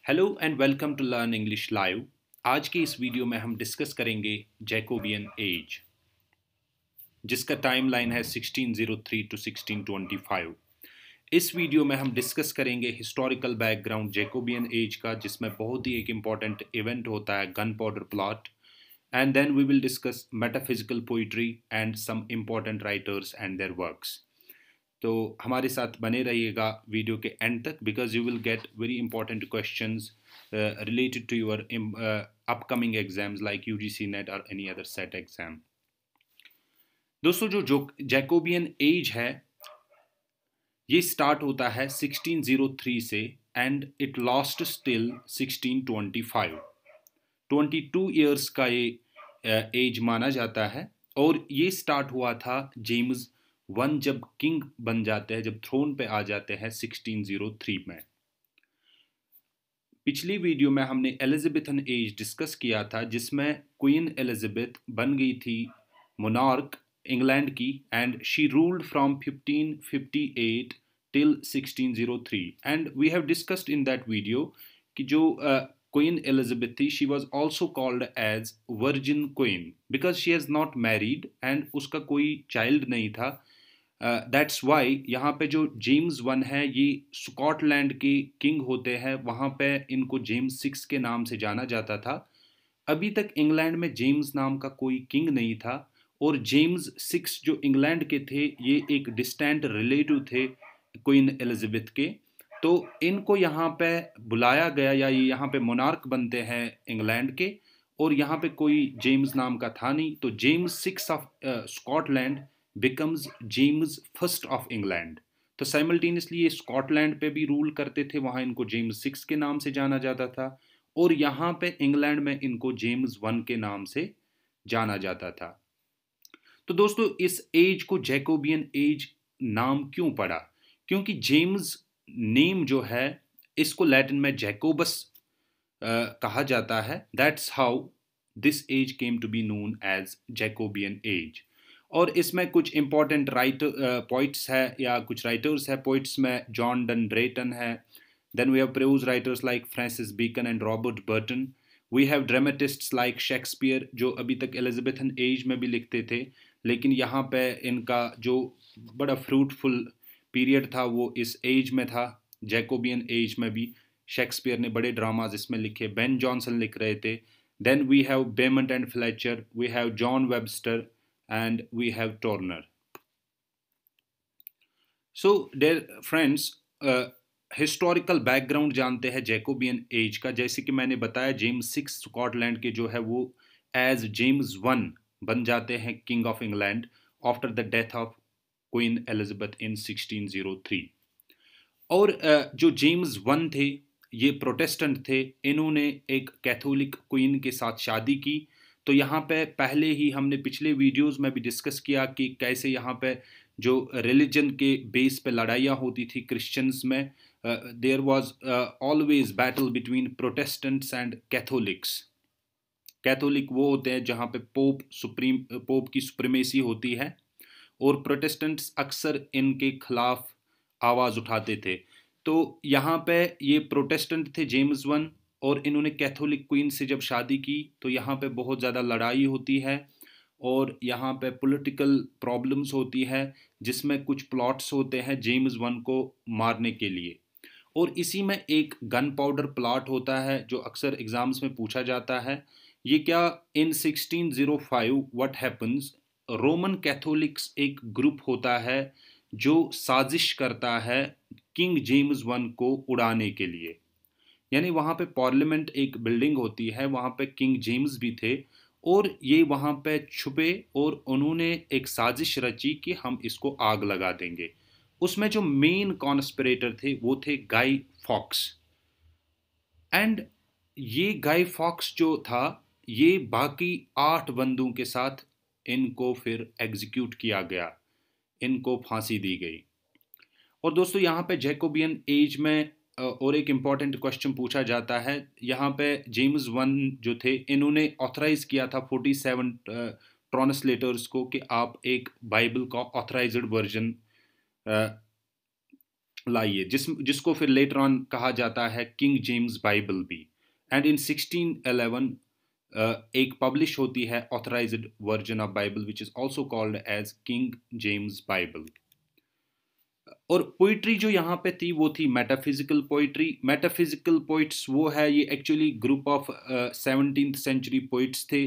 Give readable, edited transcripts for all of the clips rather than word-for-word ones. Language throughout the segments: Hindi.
Hello and welcome to learn English live. आज के इस वीडियो में हम डिस्कस करेंगे जैकोबियन एज, जिसका टाइमलाइन है 1603 टू 1625। इस वीडियो में हम डिस्कस करेंगे हिस्टोरिकल बैकग्राउंड जैकोबियन एज का, जिसमें बहुत ही एक इम्पॉर्टेंट इवेंट होता है gunpowder plot, and then we will discuss metaphysical poetry and some important writers and their works. तो हमारे साथ बने रहिएगा वीडियो के एंड तक, because you will get very important questions related to your upcoming exams like UGC NET और एनी अदर सेट एग्जाम। दोस्तों, जो जैकोबियन एज है ये स्टार्ट होता है 1603 से and it last still 1625। 22 years का ये एज माना जाता है, और ये स्टार्ट हुआ था जेम्स वन जब किंग बन जाते हैं, जब थ्रोन पे आ जाते हैं 1603 में। पिछली वीडियो में हमने एलिजाबेथन एज डिस्कस किया था, जिसमें क्वीन एलिजाबेथ बन गई थी मोनार्क इंग्लैंड की, and she ruled from 1558 till 1603। And we have discussed in that video कि जो क्वीन एलिजाबेथ थी, she was also called as virgin queen because she has not married and उसका कोई चाइल्ड नहीं था। दैट्स वाई यहाँ पे जो जेम्स वन है ये स्कॉटलैंड के किंग होते हैं, वहाँ पे इनको जेम्स सिक्स के नाम से जाना जाता था। अभी तक इंग्लैंड में जेम्स नाम का कोई किंग नहीं था, और जेम्स सिक्स जो इंग्लैंड के थे ये एक डिस्टेंट रिलेटिव थे क्वीन एलिजाबेथ के। तो इनको यहाँ पे बुलाया गया, या ये यहाँ पे मोनार्क बनते हैं इंग्लैंड के, और यहाँ पे कोई जेम्स नाम का था नहीं, तो James six of Scotland becomes James first of England. तो साइमल्टेनियसली ये स्कॉटलैंड पे भी रूल करते थे, वहाँ इनको जेम्स सिक्स के नाम से जाना जाता था, और यहाँ पे इंग्लैंड में इनको जेम्स वन के नाम से जाना जाता था। तो दोस्तों, इस एज को जैकोबियन एज नाम क्यों पड़ा? क्योंकि जेम्स नेम जो है इसको लैटिन में जैकोबस कहा जाता है। That's how this age came to be known as Jacobean age. और इसमें कुछ इंपॉर्टेंट पोइट्स है या कुछ राइटर्स है। पोइट्स में जॉन डन ब्रेटन है, then we have prose writers like Francis Bacon and Robert Burton. We have dramatists like Shakespeare, जो अभी तक एलिजाबेथन एज में भी लिखते थे, लेकिन यहाँ पे इनका जो बड़ा फ्रूटफुल पीरियड था वो इस एज में था, जैकोबियन एज में भी। शेक्सपियर ने बड़े ड्रामाज इसमें लिखे, बेन जॉनसन लिख रहे थे। Then we have Beaumont and Fletcher, we have John Webster and we have Turner. So dear friends, historical background जानते हैं जैकोबियन एज का। जैसे कि मैंने बताया, जेम्स सिक्स स्कॉटलैंड के जो है वो एज जेम्स वन बन जाते हैं king of England after the death of Queen Elizabeth in 1603। और जो जेम्स वन थे ये प्रोटेस्टेंट थे, इन्होंने एक कैथोलिक क्वीन के साथ शादी की। तो यहाँ पे पहले ही हमने पिछले वीडियोस में भी डिस्कस किया कि कैसे यहाँ पे जो रिलीजन के बेस पे लड़ाइयाँ होती थी क्रिश्चियंस में। There was always battle between Protestants and Catholics. Catholic वो होते हैं जहाँ पे पोप की सुप्रीमेसी होती है, और प्रोटेस्टेंट्स अक्सर इनके खिलाफ आवाज़ उठाते थे। तो यहाँ पे ये प्रोटेस्टेंट थे जेम्स वन, और इन्होंने कैथोलिक क्वीन से जब शादी की तो यहाँ पे बहुत ज़्यादा लड़ाई होती है, और यहाँ पे पॉलिटिकल प्रॉब्लम्स होती है, जिसमें कुछ प्लॉट्स होते हैं जेम्स वन को मारने के लिए। और इसी में एक गन पाउडर प्लॉट होता है जो अक्सर एग्जाम्स में पूछा जाता है। ये क्या, इन 1605 व्हाट हैपन्स, रोमन कैथोलिक्स एक ग्रुप होता है जो साजिश करता है किंग जेम्स वन को उड़ाने के लिए। यानी वहाँ पे पार्लियामेंट एक बिल्डिंग होती है, वहाँ पे किंग जेम्स भी थे, और ये वहाँ पे छुपे, और उन्होंने एक साजिश रची कि हम इसको आग लगा देंगे। उसमें जो मेन कॉन्स्पिरेटर थे वो थे गाय फॉक्स। एंड ये गाय फॉक्स जो था, ये बाकी 8 बंदों के साथ इनको फिर एग्जीक्यूट किया गया, इनको फांसी दी गई। और दोस्तों, यहाँ पे जैकोबियन एज में और एक इम्पॉर्टेंट क्वेश्चन पूछा जाता है। यहाँ पे जेम्स वन जो थे, इन्होंने ऑथराइज किया था 47 ट्रांसलेटर्स को कि आप एक बाइबल का ऑथराइज्ड वर्जन लाइए, जिसको फिर लेटर ऑन कहा जाता है किंग जेम्स बाइबल भी। एंड इन 1611 एक पब्लिश होती है authorised version of Bible which is also called as King James Bible. और पोइट्री जो यहाँ पे थी वो थी मेटाफिजिकल पोइट्री। मेटाफिजिकल पोइट्स वो है, ये actually group of 17th century poets थे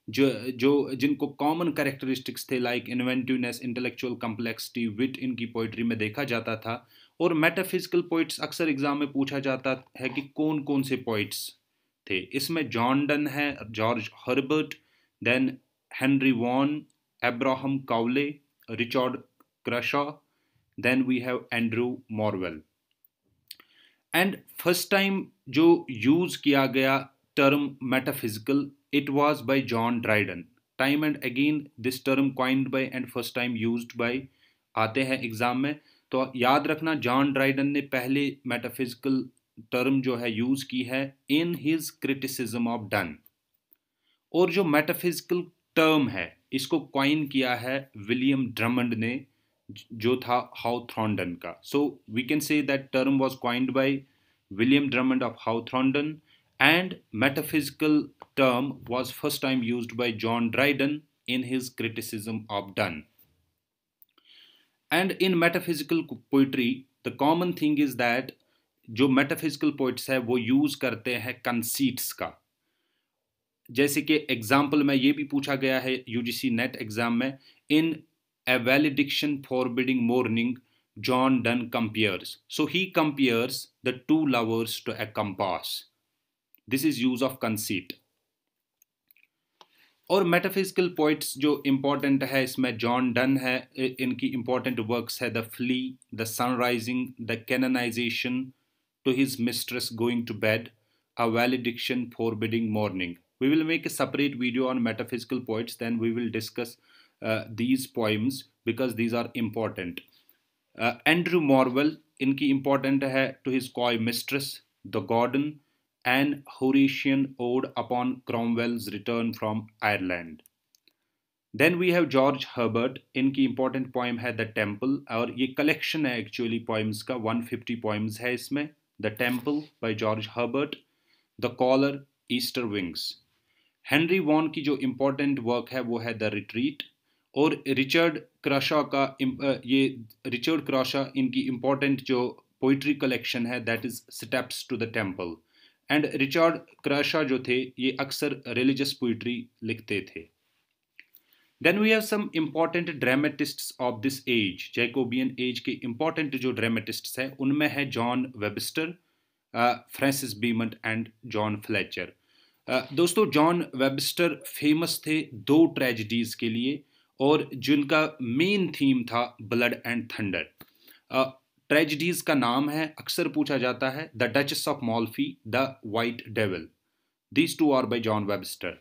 जो जो जिनको कॉमन कैरेक्टरिस्टिक्स थे like inventiveness, intellectual complexity, wit इनकी पोइट्री में देखा जाता था। और मेटाफिजिकल पोइट्स अक्सर एग्जाम में पूछा जाता है कि कौन कौन से पोइट्स थे। इसमें जॉन डन है, George Herbert, then Henry Vaughan, Abraham Cowley, Richard Crashaw, then we have Andrew Morwell। And first time जो यूज किया गया term metaphysical, it was by John Dryden. Time and again this term coined by and first time used by आते हैं एग्जाम में। तो याद रखना जॉन ड्राइडन ने पहले मेटाफिजिकल टर्म जो है यूज की है in his criticism of done. और जो मेटाफिजिकल टर्म है इसको कॉइन किया है विलियम ड्रमंड ने, जो था हाउथॉर्नडन का। So we can say that term was coined by William Drummond of Hawthornden and metaphysical term was first time used by John Dryden in his criticism of Donne। And in metaphysical poetry the common thing is that जो metaphysical poets है वो यूज करते हैं conceits का। जैसे कि एग्जाम्पल में ये भी पूछा गया है यूजीसी नेट एग्जाम में, इन a valediction forbidding mourning John Donne compares, so he compares the two lovers to a compass। this is use of conceit। और मेटाफिजिकल पोइट्स जो इम्पोर्टेंट है इसमें जॉन डन है, इनकी इम्पोर्टेंट वर्क्स है the flea, the sunrising, the canonization, to his mistress going to bed, a valediction forbidding mourning. We will make a separate video on metaphysical poets, then we will discuss these poems because these are important। Andrew Marvell, इनकी इम्पोर्टेंट है to his coy mistress, the garden and Horatian ode upon Cromwell's return from Ireland. Then we have George Herbert, इनकी इम्पोर्टेंट पोइम है द टेम्पल, और ये कलेक्शन है एक्चुअली पोइम्स का, 150 पोइम्स है इसमें। The temple by George Herbert, the collar, Easter wings. Henry Vaughan की जो इम्पोर्टेंट वर्क है वो है द रिट्रीट। और रिचर्ड क्रशॉ का ये रिचर्ड क्रशॉ इनकी इम्पोर्टेंट जो पोइट्री कलेक्शन है that is steps to the temple. And Richard Crashaw जो थे ये अक्सर रिलीजियस पोइट्री लिखते थे। Then we have some important dramatists of this age, Jacobean age के इम्पॉर्टेंट जो ड्रामेटिस्ट्स हैं उनमें है John Webster, Francis Beaumont and John Fletcher. दोस्तों जॉन वेबस्टर फेमस थे दो ट्रेजिडीज़ के लिए और जिनका मेन थीम था ब्लड एंड थंडर। ट्रेजिडीज़ का नाम है, अक्सर पूछा जाता है, the Duchess of Malfi, the white devil. These two are by John Webster.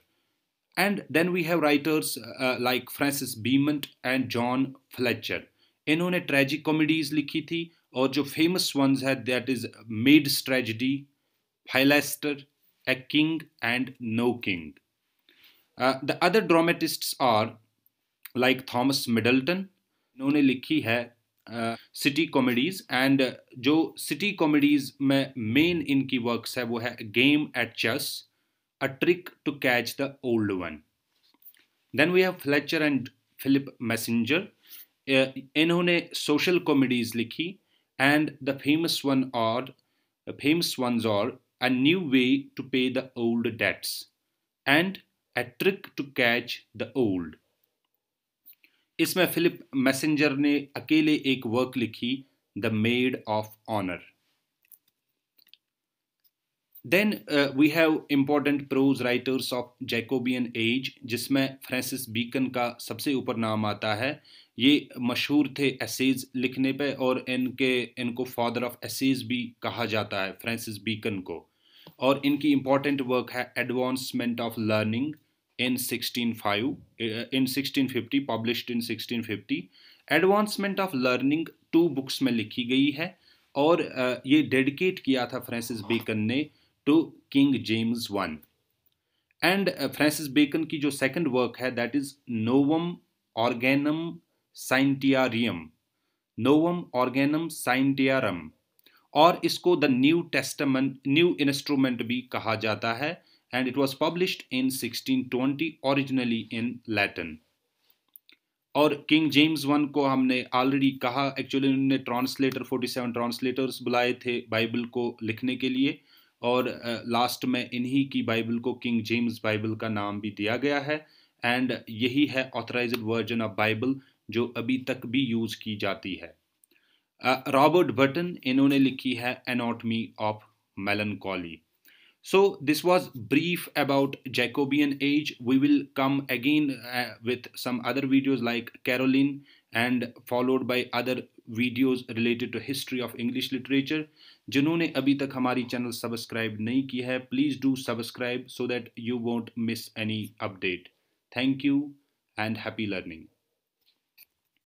And then we have writers like Francis Beaumont and John Fletcher. इन्होंने ट्रेजिक कॉमेडीज़ लिखी थी और जो फेमस वंस है that is maids tragedy, Philaster, A King and No King। The other dramatists are like Thomas Middleton, इन्होंने लिखी है सिटी कॉमेडीज। एंड जो सिटी कॉमेडीज में मेन इनकी वर्क्स है वो है game at chess, a trick to catch the old one. Then we have Fletcher and Philip Massinger, इन्होंने सोशल कॉमेडीज लिखी and the famous ones are A New Way to Pay the Old Debts and A Trick to Catch the Old। इसमें फिलिप मैसेंजर ने अकेले एक वर्क लिखी, the maid of honour. Then we have important prose writers of Jacobean age, जिसमें फ्रांसिस बेकन का सबसे ऊपर नाम आता है। ये मशहूर थे एसेज लिखने पे और इनको फादर ऑफ एसेज भी कहा जाता है, फ्रांसिस बेकन को। और इनकी इम्पॉर्टेंट वर्क है advancement of learning in 1650, published in 1650। Advancement of learning 2 books में लिखी गई है और ये डेडिकेट किया था फ्रांसिस बेकन ने to King James I। And Francis Bacon की जो सेकंड वर्क है that is Novum Organum Scientiarum. Novum Organum Scientiarum, और इसको the new testament, new instrument भी कहा जाता है, and it was published in 1620 originally in Latin. और किंग जेम्स वन को हमने ऑलरेडी कहा, एक्चुअली उन्होंने ट्रांसलेटर 47 ट्रांसलेटर्स बुलाए थे बाइबल को लिखने के लिए, और लास्ट में इन्हीं की बाइबल को किंग जेम्स बाइबल का नाम भी दिया गया है, एंड यही है ऑथराइज्ड वर्जन ऑफ बाइबल जो अभी तक भी यूज़ की जाती है। रॉबर्ट बर्टन, इन्होंने लिखी है anatomy of melancholy. So this was brief about Jacobean age. We will come again with some other videos like Caroline, and followed by other videos related to history of English literature. जिन्होंने अभी तक हमारी चैनल सब्सक्राइब नहीं की है, please do subscribe so that you won't miss any update. Thank you and happy learning.